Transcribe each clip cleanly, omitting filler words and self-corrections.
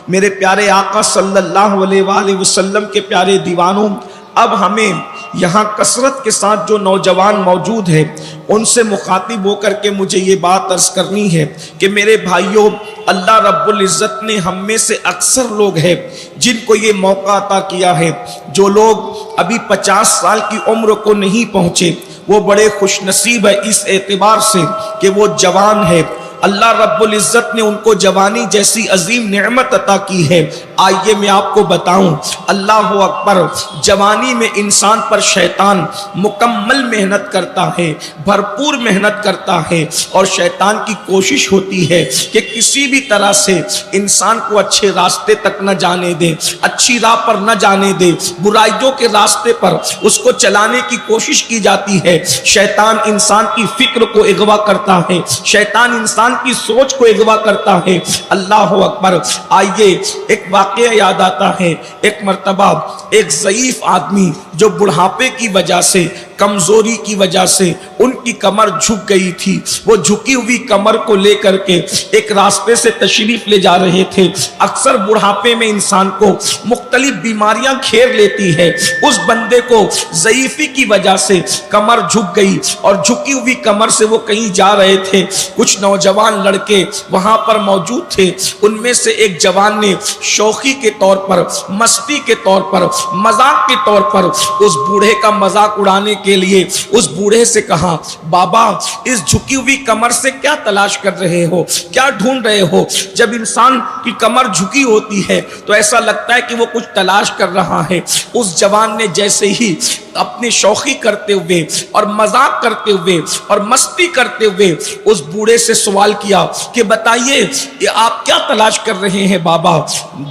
میرے پیارے آقا صلی اللہ علیہ وآلہ وسلم کے پیارے دیوانوں، اب ہمیں یہاں کثرت کے ساتھ جو نوجوان موجود ہیں ان سے مخاطب ہو کر کے مجھے یہ بات عرض کرنی ہے کہ میرے بھائیوں، اللہ رب العزت نے ہم میں سے اکثر لوگ ہیں جن کو یہ موقع عطا کیا ہے، جو لوگ ابھی 50 سال کی عمر کو نہیں پہنچے وہ بڑے خوش نصیب ہے اس اعتبار سے کہ وہ جوان ہے۔ اللہ رب العزت نے ان کو جوانی جیسی عظیم نعمت عطا کی ہے۔ آئیے میں آپ کو بتاؤں، اللہ اکبر، جوانی میں انسان پر شیطان مکمل محنت کرتا ہے، بھرپور محنت کرتا ہے، اور شیطان کی کوشش ہوتی ہے کہ کسی بھی طرح سے انسان کو اچھے راستے تک نہ جانے دے، اچھی راہ پر نہ جانے دے، برائیوں کے راستے پر اس کو چلانے کی کوشش کی جاتی ہے۔ شیطان انسان کی فکر کو اغوا کرتا ہے، شیطان انسان کی سوچ کو اغوا کرتا ہے۔ اللہ اکبر۔ آئیے ایک واقعہ یاد آتا ہے، ایک مرتبہ ایک ضعیف آدمی جو بڑھاپے کی وجہ سے، کمزوری کی وجہ سے ان کی کمر جھک گئی تھی، وہ جھکی ہوئی کمر کو لے کر کے ایک راستے سے تشریف لے جا رہے تھے۔ اکثر بڑھاپے میں انسان کو مختلف بیماریاں گھیر لیتی ہے، اس بندے کو ضعیفی کی وجہ سے کمر جھک گئی، اور جھکی ہوئی کمر سے وہ کہیں جا رہے تھے۔ کچھ نوجوان لڑکے وہاں پر موجود تھے، ان میں سے ایک جوان نے شوخی کے طور پر، مستی کے طور پر، مذاق کے طور پر اس بوڑھے کا مذاق اڑانے کے لیے اس بوڑھے سے کہا، بابا اس جھکی ہوئی کمر سے کیا تلاش کر رہے ہو، کیا ڈھونڈ رہے ہو؟ جب انسان کی کمر جھکی ہوتی ہے تو ایسا لگتا ہے کہ وہ کچھ تلاش کر رہا ہے۔ اس جوان نے جیسے ہی اپنی شوخی کرتے ہوئے اور مذاق کرتے ہوئے اور مستی کرتے ہوئے اس بوڑھے سے سوال کیا کہ بتائیے یہ آپ کیا تلاش کر رہے ہیں بابا؟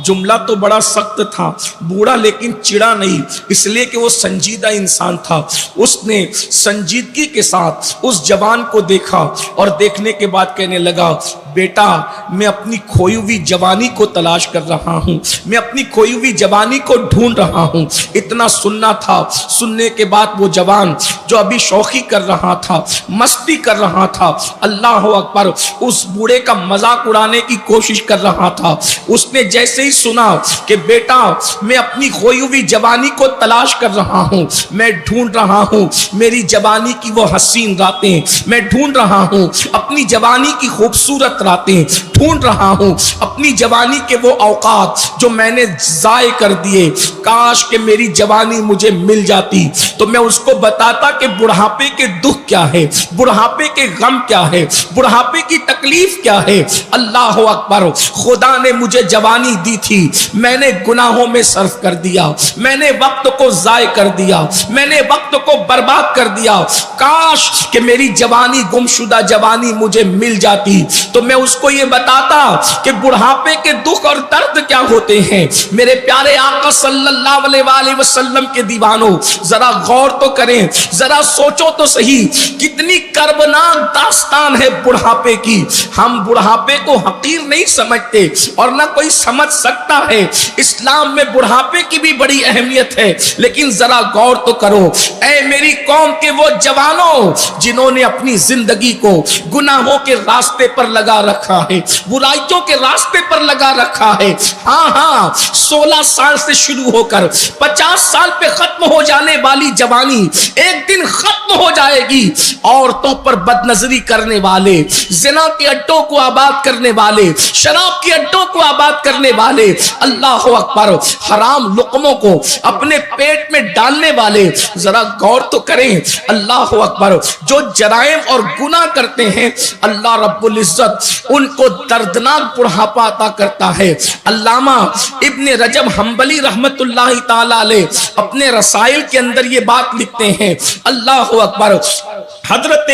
جملہ تو بڑا سخت تھا، بوڑھا لیکن چڑا نہیں، اس لیے کہ وہ سنجیدہ انسان تھا۔ اس نے سنجیدگی کے ساتھ اس جوان کو دیکھا اور دیکھنے کے بعد کہنے لگا، بیٹا میں اپنی کھوئی ہوئی جوانی کو تلاش کر رہا ہوں، میں اپنی کھوئی ہوئی جوانی کو ڈھونڈ رہا ہوں۔ اتنا سننا تھا، سننے کے بعد وہ جوان جو ابھی شوخی کر رہا تھا، مستی کر رہا تھا، اللہ اکبر، اس بوڑھے کا مذاق اڑانے کی کوشش کر رہا تھا، اس نے جیسے ہی سنا کہ بیٹا میں اپنی کھوئی ہوئی جوانی کو تلاش کر رہا ہوں، میں ڈھونڈ رہا ہوں میری جوانی کی وہ حسین راتیں، میں ڈھونڈ رہا ہوں اپنی جوانی کی خوبصورت راتیں، ڈھونڈ رہا ہوں اپنی جوانی کے وہ اوقات جو میں نے ضائع کر دیے، کاش کہ میری جوانی مجھے مل جاتی تو میں اس کو بتاتا کہ بڑھاپے کے دکھ کیا ہے، بڑھاپے کے غم کیا ہے، بڑھاپے کی تکلیف کیا ہے۔ اللہ اکبر، خدا نے مجھے جوانی دی تھی، میں نے گناہوں میں صرف کر دیا، میں نے وقت کو ضائع کر دیا، میں نے وقت کو برباد کر دیا، کاش کہ میری جوانی، گمشدہ جوانی مجھے مل جاتی تو میں اس کو یہ بتاتا کہ بڑھاپے کے دکھ اور درد کیا ہوتے ہیں۔ میرے پیارے آقا صلی اللہ علیہ وآلہ وسلم کے دیوانوں، ذرا غور تو کریں، ذرا سوچو تو صحیح، کتنی کربناک داستان ہے بڑھاپے کی۔ ہم بڑھاپے کو حقیر نہیں سمجھتے اور نہ کوئی سمجھ سکتا ہے، اسلام میں بڑھاپے کی بھی بڑی اہمیت ہے، لیکن ذرا غور تو کرو، اے میری قوم کے وہ جوانوں جنہوں نے اپنی زندگی کو گناہوں کے راستے پر لگا رکھا ہے، برائیوں کے راستے پر لگا رکھا ہے۔ ہاں 16 سال سے شروع ہو کر 50 سال پہ ختم ہو جانے والی جوانی ایک دن ختم ہو جائے گی۔ عورتوں پر بد نظری کرنے والے، زنا کے اڈوں کو آباد کرنے والے، شراب کے اڈوں کو آباد کرنے والے، اللہ اکبر، حرام لقموں کو اپنے پیٹ میں ڈالنے والے، ذرا غور تو کریں، اللہ اکبر، جو جرائم اور گناہ کرتے ہیں اللہ رب العزت ان کو دردناک بڑھاپا عطا کرتا ہے۔ علامہ ابن رجب حنبلی رحمت اللہ تعالی علیہ اپنے رسائل کے اندر یہ بات لکھتے ہیں، اللہ اکبر، حضرت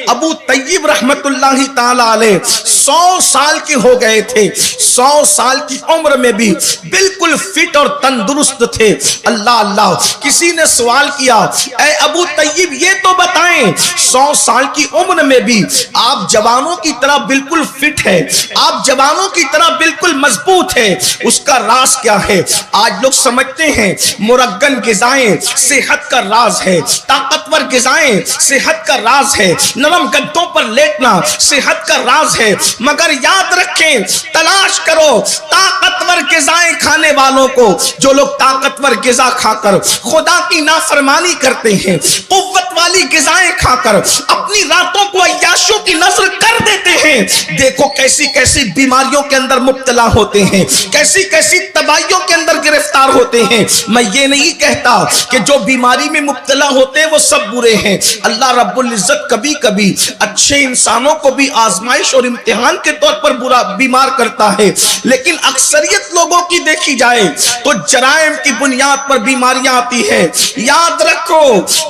ابو طیب رحمت اللہ تعالی علیہ 100 سال کے ہو گئے تھے، 100 سال کی عمر میں بھی بالکل فٹ اور تندرست تھے۔ اللہ اللہ، کسی نے سوال کیا، اے ابو طیب یہ تو بتائیں 100 سال کی عمر میں بھی آپ جوانوں کی طرح بالکل فٹ ہے، آپ جوانوں کی طرح بالکل مضبوط ہے، اس کا راز کیا ہے؟ آج لوگ سمجھتے ہیں مرغن غذائیں صحت کا راز ہے، طاقتور غذائیں صحت صحت کا راز ہے، نرم گدوں پر لیٹنا صحت کا راز ہے، مگر یاد رکھیں، تلاش کرو طاقتور غذائیں کھانے والوں کو، جو لوگ طاقتور غذا کھا کر خدا کی نافرمانی کرتے ہیں، قوت والی غذائیں کھا کر اپنی راتوں کو عیاشوں کی نذر کر دیتے ہیں، دیکھو کیسی کیسی بیماریوں کے اندر مبتلا ہوتے ہیں، کیسی کیسی تباہیوں کے اندر گرفتار ہوتے ہیں۔ میں یہ نہیں کہتا کہ جو بیماری میں مبتلا ہوتے ہیں وہ سب برے ہیں، اللہ رب العزت کبھی کبھی اچھے انسانوں کو بھی آزمائش اور امتحان کے طور پر بیمار کرتا ہے، لیکن اکثریت لوگوں کی دیکھی جائے تو جرائم کی بنیاد پر بیماریاں آتی ہیں۔ یاد رکھو،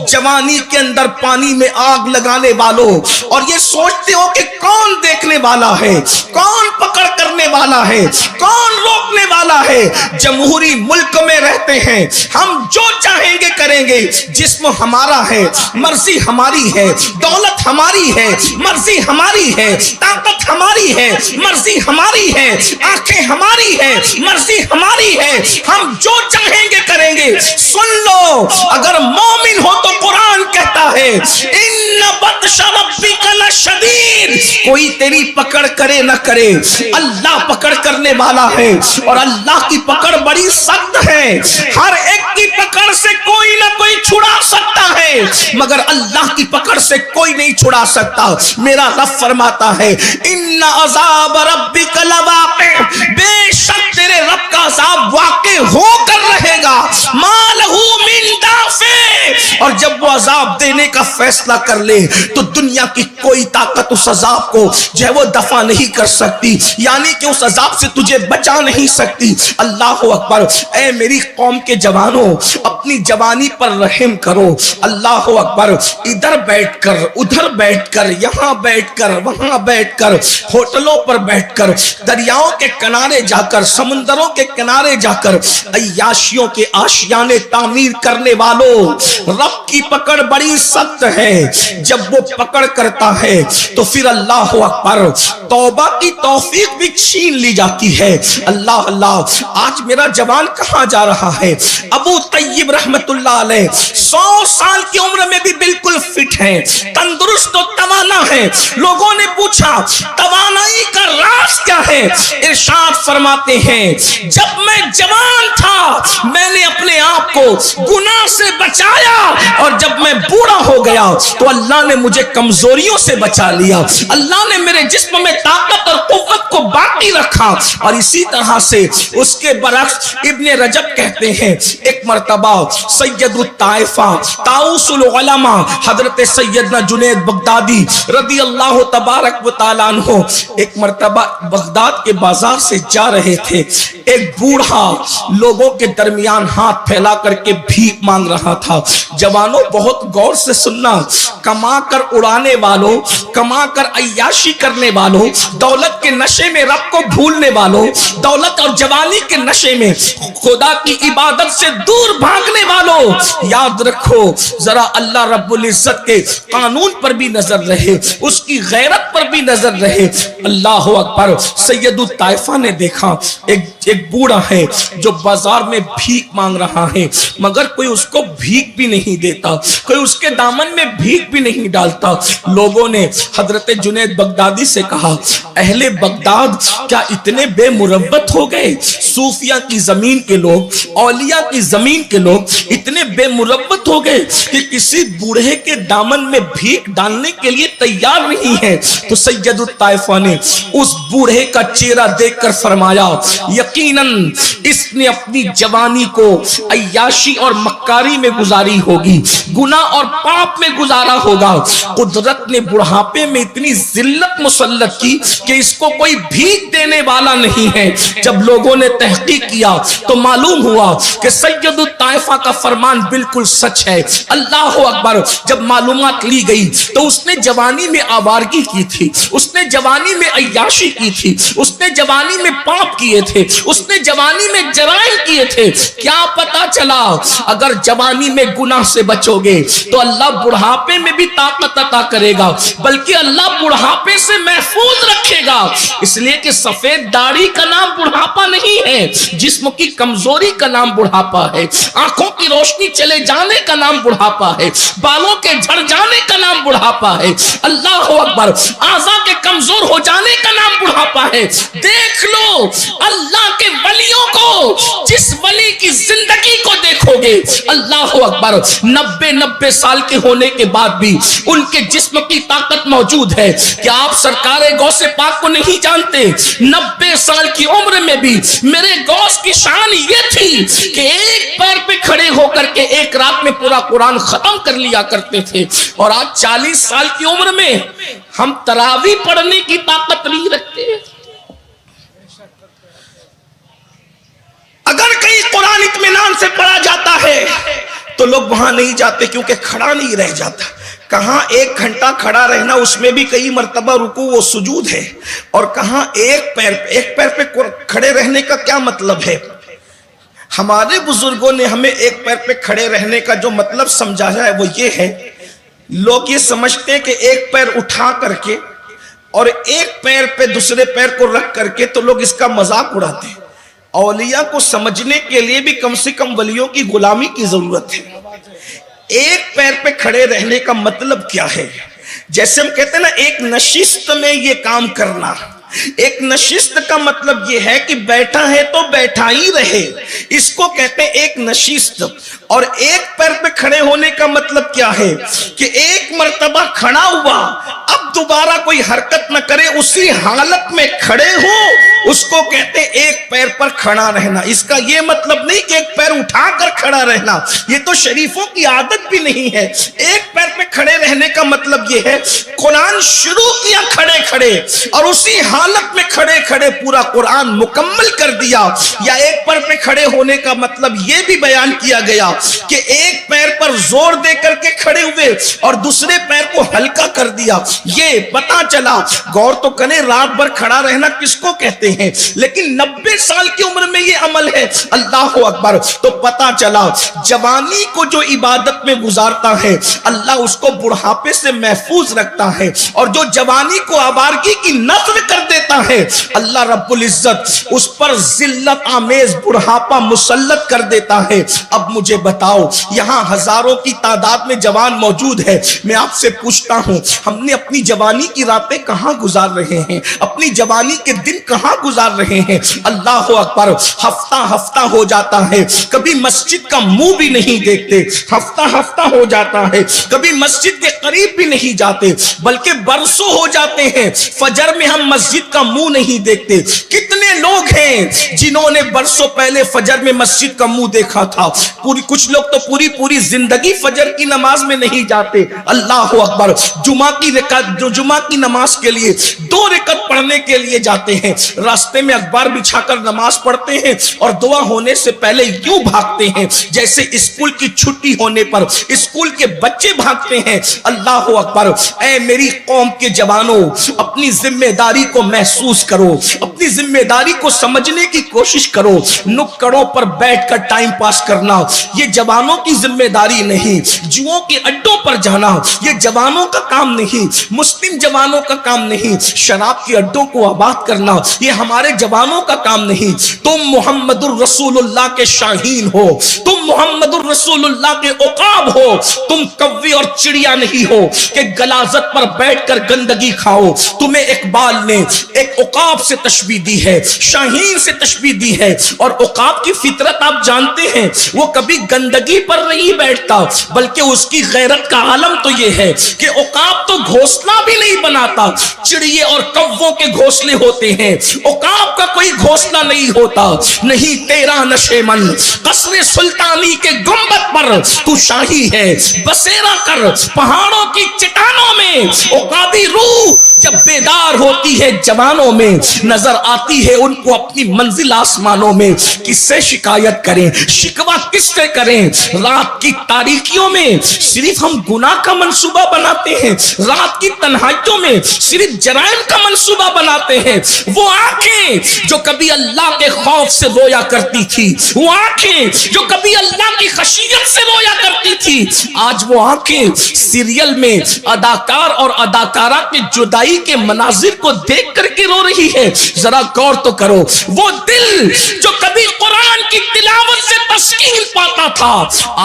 جوانی کے اندر پانی میں آگ لگانے والوں اور یہ سوچتے ہو کہ کون دیکھنے والا ہے، کون پکڑ کرنے والا ہے، کون روکنے والا ہے، جمہوری ملک میں رہتے ہیں، ہم جو چاہیں گے کریں گے، جسم ہمارا ہے، مرضی ہماری ہے، دولت ہماری ہے، مرضی ہماری ہے، طاقت ہماری ہے، مرضی ہماری ہے، آنکھیں ہماری ہے، مرضی ہماری ہے، ہم جو چاہیں گے کریں گے۔ سن لو، اگر مومن ہو تو قرآن کہتا ہے ان بطش ربک لشدید، کوئی تیری پکڑ کرے نہ کرے، اللہ پکڑ کرنے والا ہے، اور اللہ کی پکڑ بڑی سخت ہے، ہر ایک کی پکڑ سے کوئی نہ کوئی چھڑا سکتا ہے، مگر اللہ کی پکڑ سے کوئی نہیں چھڑا سکتا۔ میرا رب فرماتا ہے ان عذاب ربک لواقع، بے شک تیرے رب کا عذاب واقع ہو کر رہے گا، ما لہ من دافع، اور جب وہ عذاب دینے کا فیصلہ کر لے تو دنیا کی کوئی طاقت اس عذاب کو جو ہے وہ دفع نہیں کر سکتی، یعنی کہ اس عذاب سے تجھے بچا نہیں سکتی۔ اللہ اکبر۔ اے میری قوم کے جوانوں، اپنی جوانی پر رحم کرو۔ اللہ اکبر۔ ادھر بیٹھ کر، ادھر بیٹھ کر، یہاں بیٹھ کر، وہاں بیٹھ کر، ہوٹلوں پر بیٹھ کر، دریاؤں کے کنارے جا کر، سمندروں کے کنارے جا کر عیاشیوں کے آشیانے تعمیر کرنے والوں، رب کی پکڑ بڑی سخت ہے، جب وہ پکڑ کرتا ہے تو پھر اللہ اکبر توبہ کی توفیق بھی چھین لی جاتی ہے۔ اللہ اللہ۔ آج میرا جوان کہاں جا رہا ہے؟ ابو طیب رحمت اللہ علیہ 100 سال کی عمر میں بھی بالکل فٹ ہیں، تندرست و توانا ہے۔ لوگوں نے پوچھا توانائی کا راز کیا ہے؟ ارشاد فرماتے ہیں جب میں جوان تھا میں نے اپنے آپ کو گناہ سے بچایا، اور جب میں بوڑھا ہو گیا تو اللہ نے مجھے کمزوریوں سے بچا لیا، اللہ نے میرے جسم میں طاقت اور قوت کو باقی رکھا۔ اور اسی طرح سے اس کے برعکس ابن رجب کہتے ہیں ایک مرتبہ سید الطائفہ طاؤس العلماء حضرت سیدنا جنید بغدادی رضی اللہ تبارک و تعالیٰ عنہ ایک مرتبہ بغداد کے بازار سے جا رہے تھے، ایک بوڑھا لوگوں کے درمیان ہاتھ پھیلا کر کے بھیک مانگ رہا تھا۔ جوانوں بہت غور سے سننا، کما کر اڑانے والوں، کما کر عیاشی کرنے والوں، دولت کے نشے میں رب کو بھولنے والوں، دولت اور جوانی کے نشے میں خدا کی عبادت سے دور بھاگنے والوں، یاد رکھو ذرا اللہ رب العزت کے قانون پر بھی نظر رہے، اس کی غیرت پر بھی نظر رہے۔ اللہ اکبر۔ سید الطائفہ نے دیکھا ایک بوڑھا ہے جو بازار میں بھیک مانگ رہا ہے، مگر کوئی اس کو بھیک بھی نہیں دیتا، کوئی اس کے دامن میں بھیک بھی نہیں ڈالتا۔ لوگوں نے حضرت جنید بغدادی سے کہا اہل بغداد کیا اتنے بے مروت ہو گئے؟ صوفیہ کی زمین کے لوگ، اولیاء کی زمین کے لوگ اتنے بے مروت ہو گئے کہ کسی بوڑھے کے دامن میں بھیک ڈالنے کے لیے تیار نہیں ہے۔ تو سید الطائفہ نے اس بوڑھے کا چہرہ دیکھ کر فرمایا یقیناً اس نے اپنی جوانی کو عیاشی اور مکاری میں گزاری ہوگی، گناہ اور پاپ میں گزارا ہوگا۔ قدرت نے بڑھاپے میں اتنی ذلت مسلط کی کہ اس کو کوئی بھیک دینے والا نہیں ہے۔ جب لوگوں نے تحقیق کیا تو معلوم ہوا کہ سید الطائفہ کا فرمان بالکل سچ ہے۔ اللہ اکبر۔ جب معلومات لی گئی تو اس نے جوانی میں آوارگی کی تھی، اس نے جوانی میں عیاشی کی تھی، اس نے جوانی میں پاپ کیے تھے، اس نے جوانی میں میں جرائم کیے تھے. کیا پتا چلا اگر جوانی میں گناہ سے بچو گے تو اللہ بڑھاپے میں بھی طاقت عطا کرے گا, بلکہ اللہ بڑھاپے سے محفوظ رکھے گا. اس لیے کہ سفید داڑھی کا نام بڑھاپا نہیں ہے, جسم کی کمزوری کا نام بڑھاپا ہے, آنکھوں کی روشنی چلے جانے کا نام بڑھاپا ہے, بالوں کے جھڑ جانے کا نام بڑھاپا ہے, اللہ اکبر, اعضاء کے کمزور ہو جانے کا نام بڑھاپا ہے. دیکھ لو اللہ کے ولیوں کو, جس ولی کی زندگی کو دیکھو گے, اللہ اکبر, 90 سال کے ہونے کے بعد بھی ان کے جسم کی طاقت موجود ہے. کیا آپ سرکار غوث پاک کو نہیں جانتے؟ 90 سال کی عمر میں بھی میرے غوث کی شان یہ تھی کہ ایک پیر پہ کھڑے ہو کر کے ایک رات میں پورا قرآن ختم کر لیا کرتے تھے. اور آج 40 سال کی عمر میں ہم تراویح پڑھنے کی طاقت نہیں رکھتے. اگر کہیں قرآن اطمینان سے پڑھا جاتا ہے تو لوگ وہاں نہیں جاتے, کیونکہ کھڑا نہیں رہ جاتا. کہاں 1 گھنٹہ کھڑا رہنا, اس میں بھی کئی مرتبہ رکوع و سجود ہے, اور کہاں ایک پیر پہ کھڑے رہنے کا کیا مطلب ہے. ہمارے بزرگوں نے ہمیں ایک پیر پہ کھڑے رہنے کا جو مطلب سمجھایا ہے وہ یہ ہے, لوگ یہ سمجھتے ہیں کہ ایک پیر اٹھا کر کے اور ایک پیر پہ دوسرے پیر کو رکھ کر کے تو لوگ اس کا مذاق اڑاتے ہیں. اولیاء کو سمجھنے کے لیے بھی کم سے کم ولیوں کی غلامی کی ضرورت ہے. ایک پیر پہ کھڑے رہنے کا مطلب کیا ہے؟ جیسے ہم کہتے ہیں نا ایک نشست میں یہ کام کرنا. ایک نشست کا مطلب یہ ہے کہ بیٹھا ہے تو بیٹھا ہی رہے, اس کو کہتے ہیں ایک نشست. اور ایک پیر پہ کھڑے ہونے کا مطلب کیا ہے کہ ایک مرتبہ کھڑا ہوا, اب دوبارہ کوئی حرکت نہ کرے, اسی حالت میں کھڑے ہو, اس کو کہتے ہیں ایک پیر پر کھڑا رہنا. اس کا یہ مطلب نہیں کہ ایک پیر اٹھا کر کھڑا رہنا, یہ تو شریفوں کی عادت بھی نہیں ہے. ایک پیر پہ کھڑے رہنے کا مطلب یہ ہے قرآن شروع کیا کھڑے کھڑے اور اسی حالت میں کھڑے کھڑے پورا قرآن مکمل کر دیا. یا ایک پیر پہ کھڑے ہونے کا مطلب یہ بھی بیان کیا گیا کہ ایک پیر پر زور دے کر کے کھڑے ہوئے اور دوسرے پیر کو ہلکا کر دیا. یہ پتا چلا, غور تو کریں, رات بھر کھڑا رہنا کس کو کہتے ہیں, لیکن 90 سال کی عمر میں یہ عمل ہے. اللہ اکبر. تو پتا چلا جوانی کو جو عبادت میں گزارتا ہے اللہ اس کو بڑھاپے سے محفوظ رکھتا ہے, اور جو جوانی کو آوارگی کی نذر کر دیتا ہے اللہ رب العزت اس پر ذلت آمیز بڑھاپا مسلط کر دیتا ہے. اب مجھے بتاؤ, یہاں ہزاروں کی تعداد میں جوان موجود ہے, میں آپ سے پوچھتا ہوں ہم نے اپنی جوانی کی راتیں کہاں گزار رہے ہیں, اپنی جوانی کے دن کہاں گزار رہے ہیں. اللہ اکبر. ہفتہ ہو جاتا ہے, کبھی مسجد کا منہ بھی نہیں دیکھتے, ہفتہ ہو جاتا ہے, کبھی مسجد کے قریب بھی نہیں جاتے, بلکہ برسوں ہو جاتے ہیں فجر میں ہم مسجد کا منہ نہیں دیکھتے. کتنے لوگ ہیں جنہوں نے برسوں پہلے فجر میں مسجد کا منہ دیکھا تھا, کچھ لوگ تو پوری زندگی فجر کی نماز میں نہیں جاتے. اللہ اکبر. جمعہ کی نماز کے لیے 2 رکعت پڑھنے کے لیے جاتے ہیں, راستے میں اخبار بچھا کر نماز پڑھتے ہیں اور دعا ہونے سے پہلے یوں بھاگتے ہیں جیسے اسکول کی چھٹی ہونے پر اسکول کے بچے بھاگتے ہیں. اللہ اکبر. اے میری قوم کے جوانوں, اپنی ذمہ داری کو محسوس کرو, اپنی ذمہ داری کو سمجھنے کی کوشش کرو. نکڑوں پر بیٹھ کر ٹائم پاس کرنا یہ جوانوں کی ذمہ داری نہیں, جوؤں کے اڈوں پر جانا یہ جوانوں کا کام نہیں, مسلم جوانوں کا کام نہیں, شراب کے اڈوں کو آباد کرنا یہ ہمارے جوانوں کا کام نہیں. تم محمد الرسول اللہ کے شاہین ہو, تم محمد الرسول اللہ کے عقاب ہو, تم کوے اور چڑیا نہیں ہو کہ غلاظت پر بیٹھ کر گندگی کھاؤ. تمہیں اقبال نے ایک عقاب سے تشبیہ دی ہے, شاہین سے تشبیہ دی ہے, اور عقاب کی فطرت آپ جانتے ہیں وہ کبھی گندگی پر نہیں بیٹھتا, بلکہ اس کی غیرت کا عالم تو یہ ہے کہ عقاب تو گھونسلہ بھی نہیں بناتا, چڑیے اور کووں کے گھونسلے ہوتے ہیں, عقاب کا کوئی گھونسلہ نہیں ہوتا. نہیں تیرا نشے من قصر سلطانی کے گنبد پر تو شاہی ہے, بسیرا کر پہاڑوں کی چٹانوں میں. عقابی روح جب بیدار ہوتی ہے جوانوں میں نظر آتی ہے ان کو اپنی منزل آسمانوں میں. کس سے شکایت کریں, شکوہ کس سے کریں؟ رات کی تاریکیوں میں صرف ہم گناہ کا منصوبہ بناتے ہیں, رات کی تنہائیوں میں صرف جرائم کا منصوبہ مرتبہ بناتے ہیں۔ وہ آنکھیں جو کبھی اللہ کے خوف سے رویا کرتی تھی، وہ آنکھیں جو کبھی اللہ کی خشیت سے رویا کرتی تھی، آج وہ آنکھیں سیریل میں اداکار اور اداکارہ کی جدائی کے مناظر کو دیکھ کر کے رو رہی ہے۔ ذرا غور تو کرو، وہ دل جو کبھی قرآن کی تلاوت سے تسکین پاتا تھا،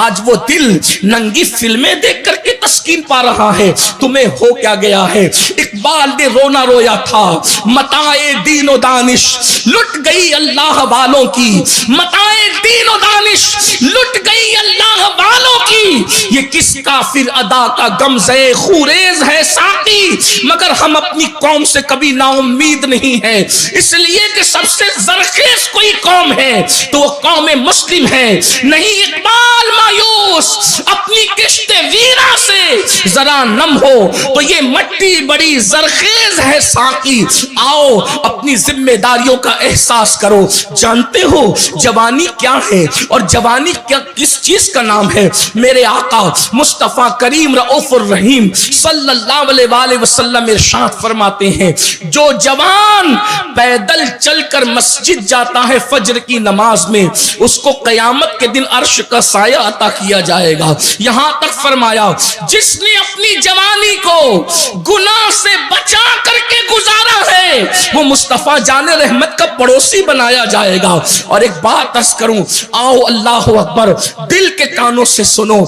آج وہ دل ننگی فلمیں دیکھ کر کے تسکین پا رہا ہے۔ تمہیں ہو کیا گیا ہے؟ اقبال نے رونا رویا تھا، متاع دین و دانش لٹ گئی اللہ والوں کی، متاع دین و دانش لٹ گئی اللہ والوں کی، یہ کس کافر ادا کا غمزہ خوریز ہے ساقی، مگر ہم اپنی قوم سے کبھی نا امید نہیں ہے، اس لیے کہ سب سے زرخیز کوئی قوم ہے تو وہ قوم مسلم ہے۔ نہیں اقبال مایوس اپنی کشت ویرا سے ذرا نم ہو تو یہ مٹی بڑی زرخیز ہے ساقی، آؤ اپنی ذمہ داریوں کا احساس کرو۔ جانتے ہو جوانی کیا ہے اور جوانی کیا کس چیز کا نام ہے؟ میرے آقا مصطفیٰ کریم رؤوف الرحیم صلی اللہ علیہ وآلہ وسلم ارشاد فرماتے ہیں، جو جوان پیدل چل کر مسجد جاتا ہے فجر کی نماز میں، اس کو قیامت کے دن عرش کا سایہ عطا کیا جائے گا۔ یہاں تک فرمایا جس نے اپنی جوانی کو گناہ سے بچا کر کے گزارا ہے وہ مصطفیٰ جان رحمت کا پڑوسی بنایا جائے گا۔ اور ایک بات عرض کروں، آؤ اللہ اکبر، دل کے کانوں سے سنو۔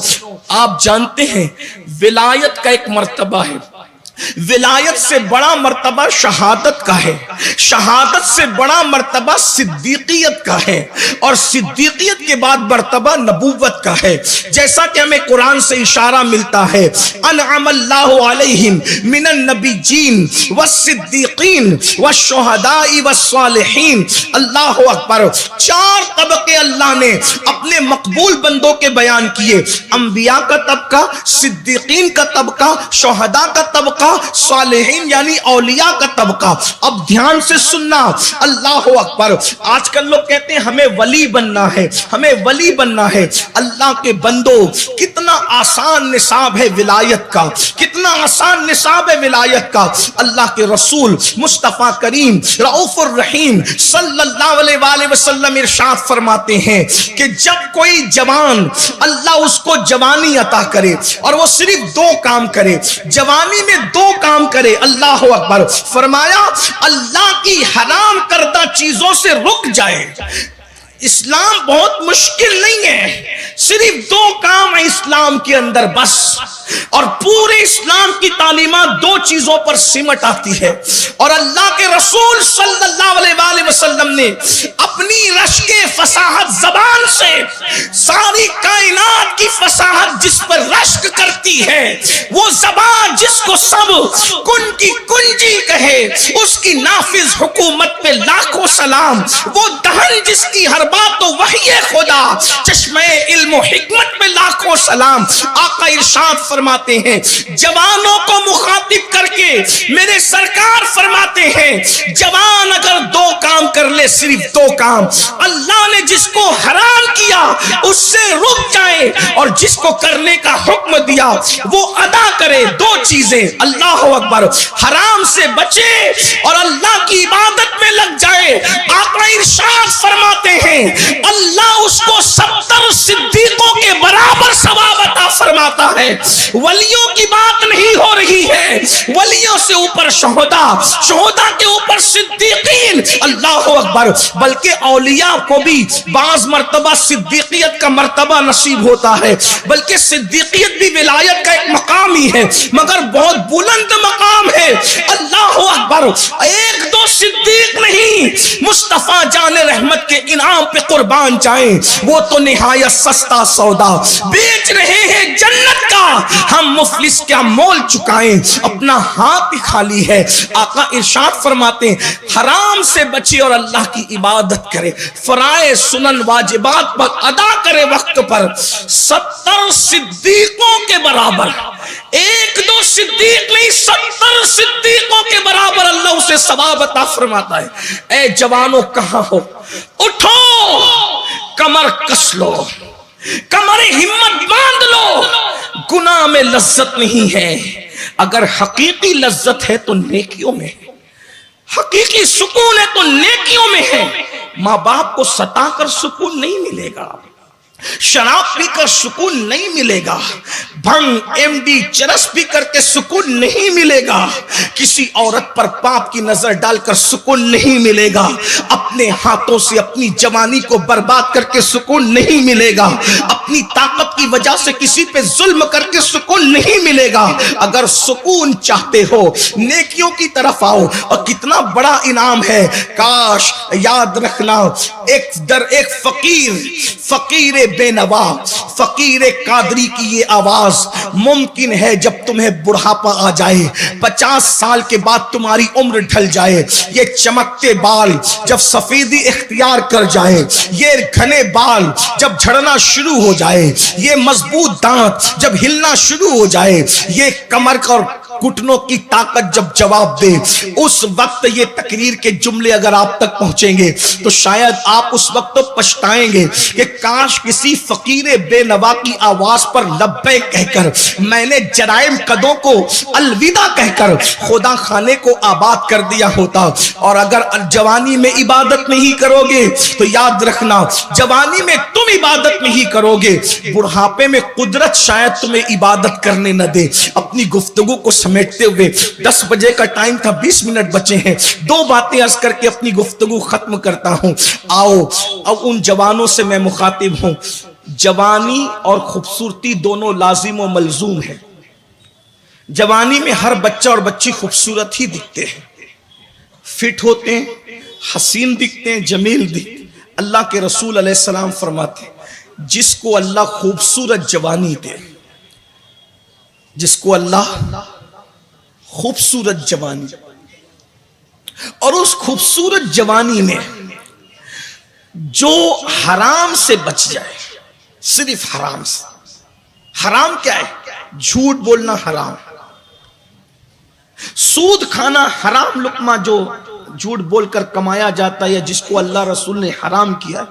آپ جانتے ہیں ولایت کا ایک مرتبہ ہے، ولایت سے بڑا مرتبہ شہادت کا ہے، شہادت سے بڑا مرتبہ صدیقیت کا ہے، اور صدیقیت کے بعد مرتبہ نبوت کا ہے۔ جیسا کہ ہمیں قرآن سے اشارہ ملتا ہے، انعم اللہ علیہم من النبیین والصدیقین والشہداء والصالحین۔ اللہ اکبر، چار طبقے اللہ نے اپنے مقبول بندوں کے بیان کیے، انبیاء کا طبقہ، صدیقین کا طبقہ، شہداء کا طبقہ، صالحین یعنی اولیاء کا طبقہ۔ اب دھیان سے سننا، اللہ اکبر۔ آج کل لوگ کہتے ہیں ہمیں ولی بننا ہے، ہمیں ولی بننا ہے۔ اللہ کے بندو، کتنا آسان نصاب ہے ولایت کا، کتنا آسان نصاب ہے ولایت کا۔ اللہ کے رسول مصطفیٰ کریم رؤوف الرحیم صلی اللہ علیہ وآلہ وسلم ارشاد فرماتے ہیں کہ جب کوئی جوان اللہ اس کو جوانی عطا کرے اور وہ صرف دو کام کرے، جوانی میں دو کام کرے، اللہ اکبر، فرمایا اللہ کی حرام کردہ چیزوں سے رک جائے۔ اسلام بہت مشکل نہیں ہے، صرف دو کام ہے اسلام کے اندر بس، اور پورے اسلام کی تعلیمات دو چیزوں پر سمٹ آتی ہے۔ اور اللہ کے رسول صلی اللہ علیہ وآلہ وسلم نے اپنی رشک فصاحت زبان سے ساری کائنات کی فصاحت جس پر رشک کرتی ہے، وہ زبان جس کو سب کن کی کنجی کہے، اس کی نافذ حکومت پہ لاکھوں سلام، وہ دہن جس کی ہر بات تو وحی خدا، چشمہ علم و حکمت پہ لاکھوں سلام۔ آقا ارشاد فرماتے ہیں، جوانوں کو مخاطب کر کے میرے سرکار فرماتے ہیں، جوان اگر دو کام کر لے، صرف دو کام، اللہ نے جس کو حرام کیا اس سے رک جائے، اور جس کو کرنے کا حکم دیا وہ ادا کرے۔ دو چیزیں، اللہ اکبر، حرام سے بچے اور اللہ کی عبادت میں لگ جائے۔ آقا ارشاد فرماتے ہیں اللہ اس کو 70 صدیقوں کے برابر ثواب عطا فرماتا ہے۔ ولیوں کی بات نہیں ہو رہی ہے، ولیوں سے اوپر شہداء، شہداء کے اوپر صدیقین، اللہ اکبر، بلکہ اولیاء کو بھی بعض مرتبہ صدیقیت کا مرتبہ نصیب ہوتا ہے، بلکہ صدیقیت بھی ولایت کا ایک مقام ہی ہے، مگر بہت بلند مقام ہے۔ اللہ اکبر، ایک دو صدیق نہیں، مصطفیٰ جان رحمت کے انعام پہ قربان جائیں، وہ تو نہایت سستا سودا بیچ رہے ہیں جنت کا، ہم مفلس کیا مول چکائیں، اپنا ہاتھ ہی خالی ہے۔ آقا ارشاد فرماتے ہیں حرام سے بچے اور اللہ کی عبادت کرے، فرائض سنن واجبات پر ادا کرے وقت پر، 70 صدیقوں کے برابر، ایک دو صدیق نہیں 70 صدیقوں کے برابر اللہ اسے ثواب عطا فرماتا ہے۔ اے جوانوں کہاں ہو، اٹھو، کمر کس لو، کمر ہمت باندھ لو۔ گناہ میں لذت نہیں ہے، اگر حقیقی لذت ہے تو نیکیوں میں، حقیقی سکون ہے تو نیکیوں میں ہے. ماں باپ کو ستا کر سکون نہیں ملے گا, شراب پی کر سکون نہیں ملے گا, بھنگ ایم ڈی چرس پی کر کے سکون نہیں ملے گا, کسی عورت پر پاپ کی نظر ڈال کر سکون نہیں ملے گا, اپنے ہاتھوں سے اپنی جوانی کو برباد کر کے سکون نہیں ملے گا, اپنی طاقت کی وجہ سے کسی پہ ظلم کر کے سکون نہیں ملے گا. اگر سکون چاہتے ہو نیکیوں کی طرف آؤ, اور کتنا بڑا انعام ہے. کاش یاد رکھنا, ایک فقیر بے نوا, فقیر قادری کی یہ آواز ممکن ہے جب تمہیں بڑھاپا آ جائے, 50 سال کے بعد تمہاری عمر ڈھل جائے, یہ چمکتے بال جب سفیدی اختیار کر جائے, یہ گھنے بال جب جھڑنا شروع ہو جائے, یہ مضبوط دانت جب ہلنا شروع ہو جائے, یہ کمر اور گھٹنوں کی طاقت جب جواب دے, اس وقت یہ تقریر کے جملے اگر آپ تک پہنچیں گے تو شاید آپ اس وقت تو پچھتائیں گے کہ کاش کسی فقیر بے نوا کی آواز پر لبیک کہہ کر میں نے جرائم قدوں کو الوداع کہہ کر خدا خانے کو آباد کر دیا ہوتا. اور اگر جوانی میں عبادت نہیں کرو گے تو یاد رکھنا, جوانی میں تم عبادت نہیں کرو گے, بڑھاپے میں قدرت شاید تمہیں عبادت کرنے نہ دے. اپنی گفتگو کو سمیٹتے ہوئے 10 بجے کا ٹائم تھا, 20 منٹ بچے ہیں, 2 باتیں عرض کر کے اپنی گفتگو ختم کرتا ہوں. آؤ اب ان جوانوں سے میں مخاطب ہوں. جوانی اور خوبصورتی دونوں لازم و ملزوم ہے. جوانی میں ہر بچہ اور بچی خوبصورت ہی دکھتے ہیں, فٹ ہوتے ہیں, حسین دکھتے ہیں, جمیل دکھتے ہیں. اللہ کے رسول علیہ السلام فرماتے ہیں جس کو اللہ خوبصورت جوانی دے, جس کو اللہ خوبصورت جوانی, اور اس خوبصورت جوانی میں جو حرام سے بچ جائے, صرف حرام سے. حرام کیا ہے؟ جھوٹ بولنا حرام, سود کھانا حرام لقمہ جو جھوٹ بول کر کمایا جاتا ہے یا جس کو اللہ رسول نے حرام کیا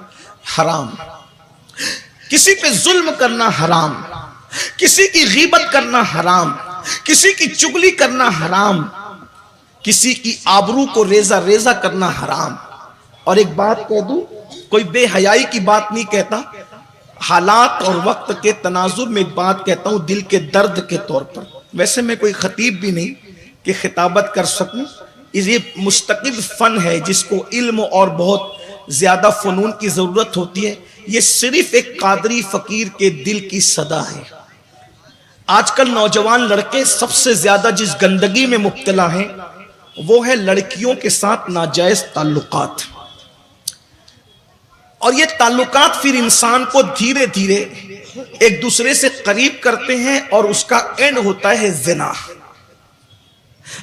حرام. کسی پہ ظلم کرنا حرام, کسی کی غیبت کرنا حرام, کسی کی چگلی کرنا حرام, کسی کی آبرو کو ریزہ ریزہ کرنا حرام. اور ایک بات کہہ دوں, کوئی بے حیائی کی بات نہیں کہتا, حالات اور وقت کے تناظر میں ایک بات کہتا ہوں دل کے درد کے طور پر. ویسے میں کوئی خطیب بھی نہیں کہ خطابت کر سکوں, یہ مستقل فن ہے جس کو علم اور بہت زیادہ فنون کی ضرورت ہوتی ہے. یہ صرف ایک قادری فقیر کے دل کی صدا ہے. آج کل نوجوان لڑکے سب سے زیادہ جس گندگی میں مبتلا ہیں وہ ہے لڑکیوں کے ساتھ ناجائز تعلقات. اور یہ تعلقات پھر انسان کو دھیرے دھیرے ایک دوسرے سے قریب کرتے ہیں اور اس کا اینڈ ہوتا ہے زنا.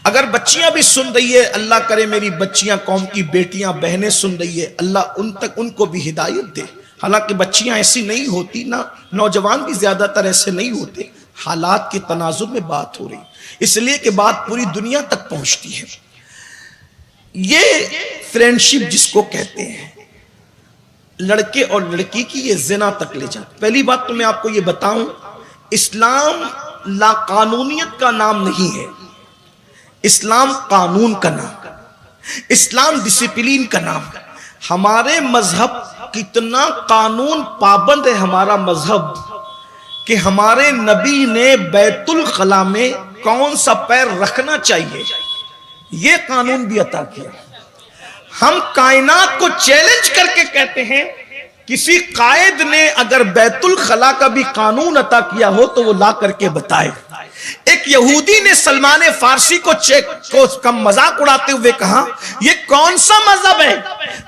اگر بچیاں بھی سن رہی ہے, اللہ کرے میری بچیاں, قوم کی بیٹیاں بہنیں سن رہی ہے, اللہ ان تک ان کو بھی ہدایت دے. حالانکہ بچیاں ایسی نہیں ہوتی, نہ نوجوان بھی زیادہ تر ایسے نہیں ہوتے, حالات کے تناظر میں بات ہو رہی, اس لیے کہ بات پوری دنیا تک پہنچتی ہے. یہ فرینڈشپ جس کو کہتے ہیں, لڑکے اور لڑکی کی, یہ زنا تک لے جاتا. پہلی بات تو میں آپ کو یہ بتاؤں, اسلام لا قانونیت کا نام نہیں ہے, اسلام قانون کا نام, اسلام ڈسپلین کا نام. ہمارے مذہب کتنا قانون پابند ہے ہمارا مذہب کہ ہمارے نبی نے بیت الخلا میں کون سا پیر رکھنا چاہیے یہ قانون بھی عطا کیا. ہم کائنات کو چیلنج کر کے کہتے ہیں کسی قائد نے اگر بیت الخلا کا بھی قانون عطا کیا ہو تو وہ لا کر کے بتائے. ایک یہودی نے سلمان فارسی کو مذاق اڑاتے ہوئے کہا یہ کون سا مذہب ہے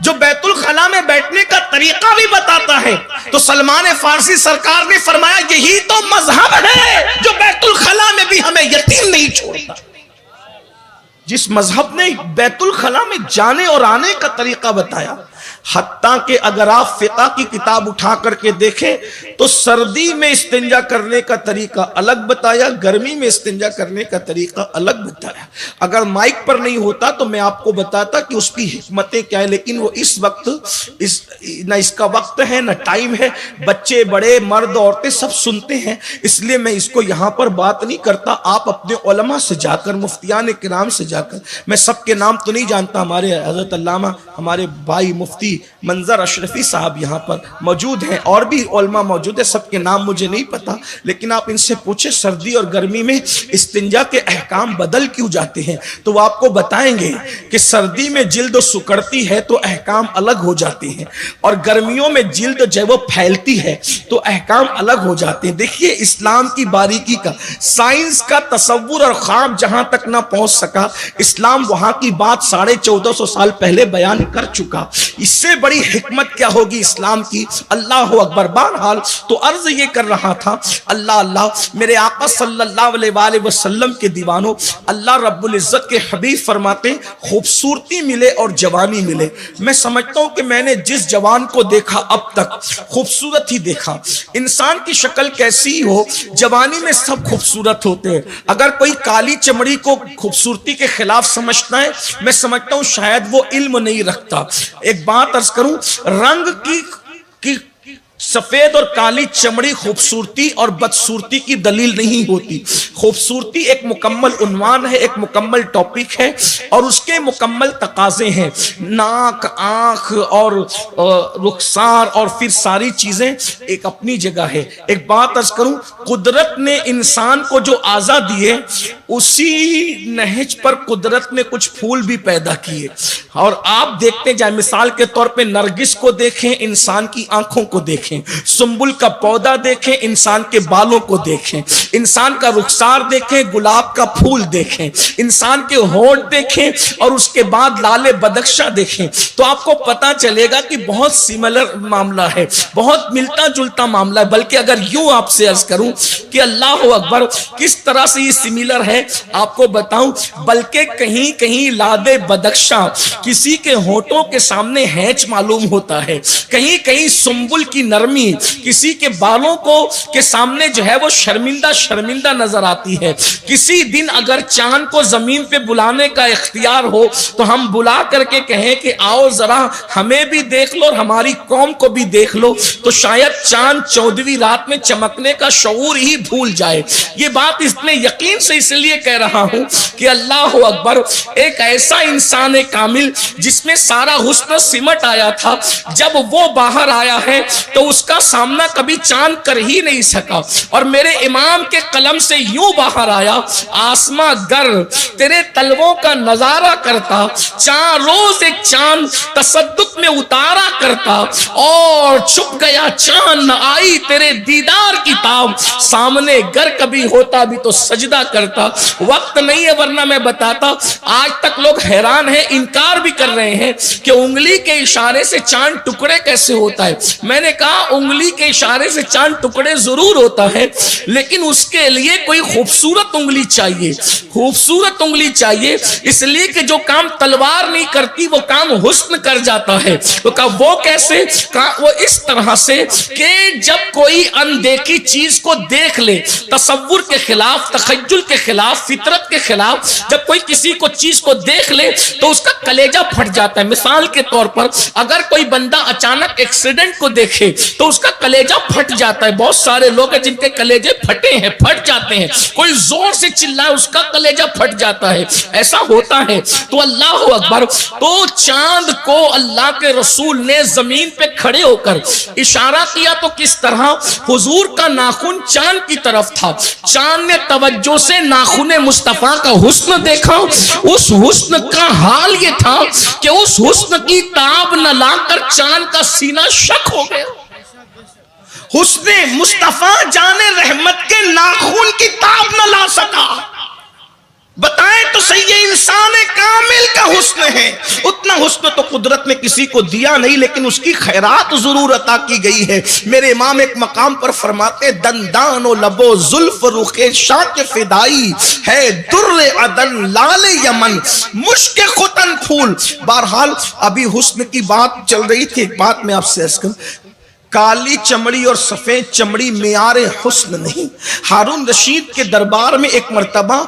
جو بیت الخلا میں بیٹھنے کا طریقہ بھی بتاتا ہے؟ تو سلمان فارسی سرکار نے فرمایا یہی تو مذہب ہے جو بیت الخلا میں بھی ہمیں یتیم نہیں چھوڑتا. جس مذہب نے بیت الخلا میں جانے اور آنے کا طریقہ بتایا, حتیٰ کہ اگر آپ فقہ کی کتاب اٹھا کر کے دیکھیں تو سردی میں استنجا کرنے کا طریقہ الگ بتایا، گرمی میں استنجا کرنے کا طریقہ الگ بتایا۔ اگر مائک پر نہیں ہوتا تو میں آپ کو بتاتا کہ اس کی حکمتیں کیا ہیں، لیکن وہ اس وقت نہ اس کا وقت ہے نہ ٹائم ہے، بچے بڑے مرد عورتیں سب سنتے ہیں، اس لیے میں اس کو یہاں پر بات نہیں کرتا۔ آپ اپنے علماء سے جا کر، مفتیان کرام سے جا کر، میں سب کے نام تو نہیں جانتا، ہمارے حضرت علامہ ہمارے بھائی مفتی منظر اشرفی صاحب یہاں پر موجود ہیں، اور بھی علماء موجود ہیں، سب کے نام مجھے نہیں پتا، لیکن آپ ان سے پوچھیں سردی اور گرمی میں استنجا کے احکام بدل کیوں جاتے ہیں، تو وہ آپ کو بتائیں گے کہ سردی میں جلد سکڑتی ہے تو احکام الگ ہو جاتے ہیں، اور گرمیوں میں جلد جو وہ پھیلتی ہے تو احکام الگ ہو جاتے ہیں۔ دیکھیے اسلام کی باریکی کا، سائنس کا تصور اور خواب جہاں تک نہ پہنچ سکا، اسلام وہاں کی بات 1450 سال پہلے بیان کر چکا۔ اس سے بڑی حکمت کیا ہوگی اسلام کی؟ اللہ اکبر۔ بہرحال تو عرض یہ کر رہا تھا، اللہ اللہ، میرے آقا صلی اللہ علیہ وآلہ وسلم کے دیوانوں، اللہ رب العزت کے حبیب فرماتے خوبصورتی ملے اور جوانی ملے۔ میں سمجھتا ہوں کہ میں نے جس جوان کو دیکھا اب تک خوبصورت ہی دیکھا۔ انسان کی شکل کیسی ہو، جوانی میں سب خوبصورت ہوتے ہیں۔ اگر کوئی کالی چمڑی کو خوبصورتی کے خلاف سمجھتا ہے، میں سمجھتا ہوں شاید وہ علم نہیں رکھتا۔ ایک بات عرض کروں، رنگ کی سفید اور کالی چمڑی خوبصورتی اور بدصورتی کی دلیل نہیں ہوتی۔ خوبصورتی ایک مکمل عنوان ہے، ایک مکمل ٹاپک ہے، اور اس کے مکمل تقاضے ہیں۔ ناک، آنکھ اور رخسار اور پھر ساری چیزیں ایک اپنی جگہ ہے۔ ایک بات عرض کروں، قدرت نے انسان کو جو اعضاء دیے، اسی نہج پر قدرت نے کچھ پھول بھی پیدا کیے، اور آپ دیکھتے جائیں، مثال کے طور پہ نرگس کو دیکھیں، انسان کی آنکھوں کو دیکھیں، سنبل کا پودا دیکھیں، انسان کے بالوں کو دیکھیں، انسان کا رخسار دیکھیں، گلاب کا پھول دیکھیں، انسان کے ہونٹ دیکھیں، اور اس کے بعد لال بدخشاں دیکھیں، تو آپ کو پتا چلے گا کہ بہت سملر معاملہ ہے، بہت ملتا جلتا معاملہ ہے۔ بلکہ اگر یوں آپ سے عرض کروں کہ اللہ اکبر کس طرح سے یہ سملر ہے آپ کو بتاؤں، بلکہ کہیں کہیں لال بدخشاں کسی کے ہونٹوں کے سامنے ہینچ معلوم ہوتا ہے، کہیں کہیں سنبل کی نرمی کسی کے بالوں کو کے سامنے جو ہے وہ شرمندہ نظر آتی ہے۔ کسی دن اگر چاند کو زمین پہ بلانے کا اختیار ہو تو ہم بلا کر کے کہیں کہ آؤ ذرا ہمیں بھی دیکھ لو اور ہماری قوم کو بھی دیکھ لو، تو شاید چاند 14ویں رات میں چمکنے کا شعور ہی بھول جائے۔ یہ بات اس میں یقین سے اس لیے کہہ رہا ہوں کہ اللہ اکبر، ایک ایسا انسان کامل جس میں سارا حسن سمٹ آیا تھا، جب وہ باہر آیا ہے تو اس کا سامنا کبھی چاند کر ہی نہیں سکا، اور میرے امام کے قلم سے یوں باہر آیا، آسماں گر تیرے تلووں کا نظارہ کرتا، روز ایک چاند تصدق میں اتارا کرتا، اور چھپ گیا چاند نہ آئی تیرے دیدار کی تاب، سامنے گر کبھی ہوتا بھی تو سجدہ کرتا۔ وقت نہیں ہے ورنہ میں بتاتا، آج تک لوگ حیران ہیں، انکار بھی کر رہے ہیں کہ انگلی کے اشارے سے چاند ٹکڑے کیسے ہوتا ہے۔ میں نے کہا انگلی کے اشارے سے چاند ٹکڑے ضرور ہوتا ہے، لیکن اس کے لیے کوئی خوبصورت انگلی چاہیے، خوبصورت انگلی چاہیے، اس لیے کہ جو کام تلوار نہیں کرتی وہ کام حسن کر جاتا ہے۔ تو کہا وہ کیسے؟ کہا وہ اس طرح سے کہ جب کوئی اندیکھی چیز کو دیکھ لے، تصور کے خلاف، تخیل کے خلاف، فطرت کے خلاف، جب کوئی کسی کو چیز کو دیکھ لے تو اس کا کلیجہ پھٹ جاتا ہے۔ مثال کے طور پر اگر کوئی بندہ اچانک ایکسیڈنٹ کو دیکھے تو اس کا کلیجہ پھٹ جاتا ہے۔ بہت سارے لوگ ہیں جن کے کلیجے پھٹے ہیں، پھٹ جاتے ہیں، کوئی زور سے چلائے اس کا کلیجہ پھٹ جاتا ہے، ایسا ہوتا ہے۔ تو اللہ اکبر، تو چاند کو اللہ کے رسول نے زمین پہ کھڑے ہو کر اشارہ کیا تو کس طرح؟ حضور کا ناخن چاند کی طرف تھا، چاند نے توجہ سے ناخن مصطفیٰ کا حسن دیکھا، اس حسن کا حال یہ تھا کہ اس حسن کی تاب نہ لا کر چاند کا سینہ شک ہو گیا۔ حسن مصطفیٰ جان رحمت کے ناخن کی تاب نہ لا سکا، بتائیں تو صحیح، یہ انسان کامل کا حسن ہے. اتنا حسن تو قدرت نے کسی کو دیا نہیں، لیکن اس کی خیرات ضرور عطا کی گئی ہے. میرے امام ایک مقام پر فرماتے دندان و لب و زلف رخ شاک فدائی ہے در عدن لال یمن مشک ختن پھول. بہرحال ابھی حسن کی بات چل رہی تھی. ایک بات میں آپ سے عرض کروں، کالی چمڑی اور سفید چمڑی معیار حسن نہیں. ہارون رشید کے دربار میں ایک مرتبہ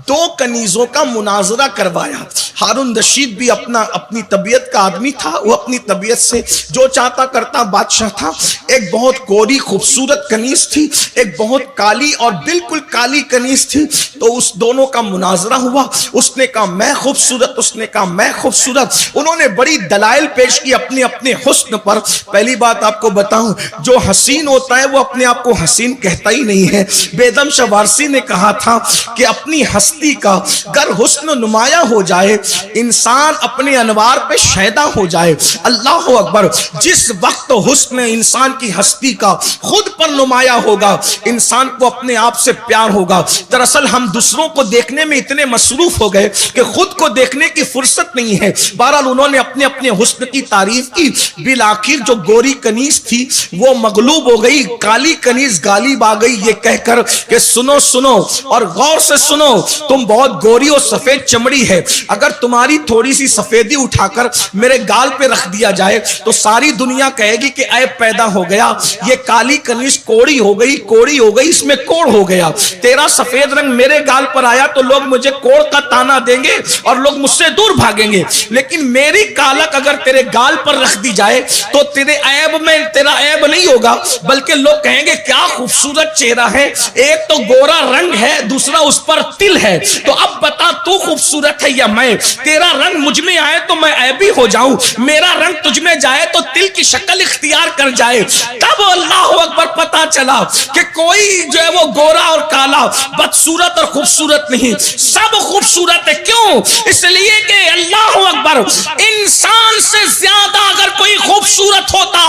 دو کنیزوں کا مناظرہ کروایا. ہارون رشید بھی اپنی طبیعت کا آدمی تھا، وہ اپنی طبیعت سے جو چاہتا کرتا بادشاہ تھا. ایک بہت گوری خوبصورت کنیز تھی، ایک بہت کالی اور بالکل کالی کنیز تھی. تو اس دونوں کا مناظرہ ہوا. اس نے کہا میں خوبصورت، اس نے کہا میں خوبصورت. انہوں نے بڑی دلائل پیش کی اپنے حسن پر. پہلی بات آپ کو بتاؤں، جو حسین ہوتا ہے وہ اپنے آپ کو حسین کہتا ہی نہیں ہے. بیدم شاہ وارسی نے کہا تھا کہ اپنی ہستی کا گر حسن نمایاں ہو جائے، انسان اپنے انوار پہ شیدا ہو جائے. اللہ اکبر. جس وقت حسن انسان کی ہستی کا خود پر نمایاں ہوگا، انسان کو اپنے آپ سے پیار ہوگا. دراصل ہم دوسروں کو دیکھنے میں اتنے مصروف ہو گئے کہ خود کو دیکھنے کی فرصت نہیں ہے. بہرحال انہوں نے اپنے حسن کی تعریف کی. بالآخر جو گوری کنیز تھی وہ مغلوب ہو گئی، کالی کنیز غالب آ گئی یہ کہہ کر کہ سنو سنو اور غور سے سنو، تم بہت گوری اور سفید چمڑی ہے. اگر تمہاری تھوڑی سی سفیدی اٹھا کر میرے گال پہ رکھ دیا جائے تو ساری دنیا کہے گی کہ عیب پیدا ہو گیا. یہ کالی کنیز کوڑی ہو گئی، کوڑی ہو گئی، اس میں کوڑ ہو گیا. تیرا سفید رنگ میرے گال پر آیا تو لوگ مجھے کوڑ کا تانا دیں گے اور لوگ مجھ سے دور بھاگیں گے. لیکن میری کالک اگر تیرے گال پر رکھ دی جائے تو تیرے عیب میں تیرا عیب نہیں ہوگا، بلکہ لوگ کہیں گے کیا خوبصورت چہرہ ہے، ایک تو گورا رنگ ہے، دوسرا اس پر تل ہے. تو اب بتا تو خوبصورت ہے یا میں؟ تیرا رنگ مجھ میں آئے تو میں عیبی ہو جاؤں، میرا رنگ تجھ میں جائے تو تل کی شکل اختیار کر جائے. تب اللہ اکبر پتا چلا کہ کوئی جو ہے وہ گورا اور کالا، بدصورت اور خوبصورت نہیں، سب خوبصورت ہے. کیوں؟ اس لیے کہ اللہ اکبر، انسان سے زیادہ اگر کوئی خوبصورت ہوتا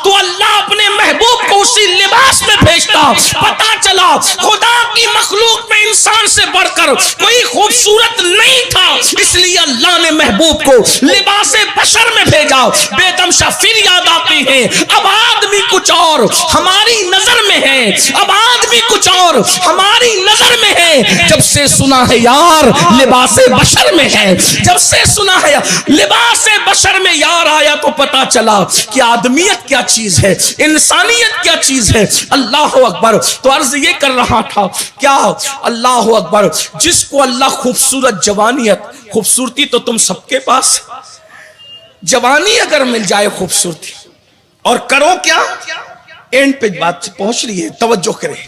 تو اللہ اپنے محبوب کو اسی لباس میں بھیجتا. پتا چلا خدا کی مخلوق میں انسان سے بڑھ کر کوئی خوبصورت نہیں تھا، اس لیے اللہ نے محبوب کو لباس بشر میں بھیجا. بیدم شاہ پھر یاد آتی ہیں، اب آدمی کچھ اور ہماری نظر میں ہے، اب آدمی کچھ اور ہماری نظر میں ہے. جب سے سنا ہے یار لباس بشر میں ہے، جب سے سنا ہے لباس بشر میں یار آیا تو پتا چلا کہ آدمیت کیا چیز ہے، انسانیت کیا چیز ہے. اللہ اکبر. تو عرض یہ کر رہا تھا کیا، اللہ اکبر، جس کو اللہ خوبصورت جوانیت، خوبصورتی تو تم سب کے پاس، جوانی اگر مل جائے خوبصورتی، اور کرو کیا، اینڈ پہ بات پہنچ رہی ہے، توجہ کریں.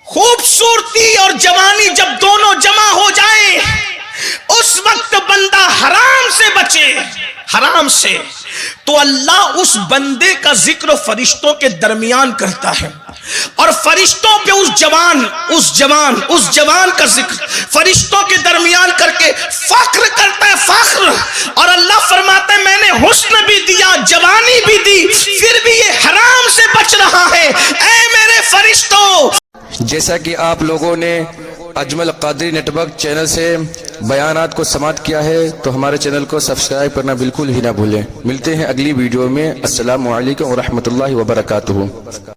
خوبصورتی اور جوانی جب دونوں جمع ہو جائیں اس وقت بندہ حرام سے بچے، حرام سے، تو اللہ اس بندے کا ذکر فرشتوں کے درمیان کرتا ہے، اور فرشتوں پہ اس جوان کا ذکر فرشتوں کے درمیان کر کے فخر کرتا ہے، فخر. اور اللہ فرماتا ہے میں نے حسن بھی دیا، جوانی بھی دی، پھر بھی یہ حرام سے بچ رہا ہے. اے میرے فرشتوں، جیسا کہ آپ لوگوں نے Ajmal Qadri network channel سے بیانات کو سماعت کیا ہے تو ہمارے چینل کو سبسکرائب کرنا بالکل ہی نہ بھولیں. ملتے ہیں اگلی ویڈیو میں. السلام علیکم ورحمۃ اللہ وبرکاتہ.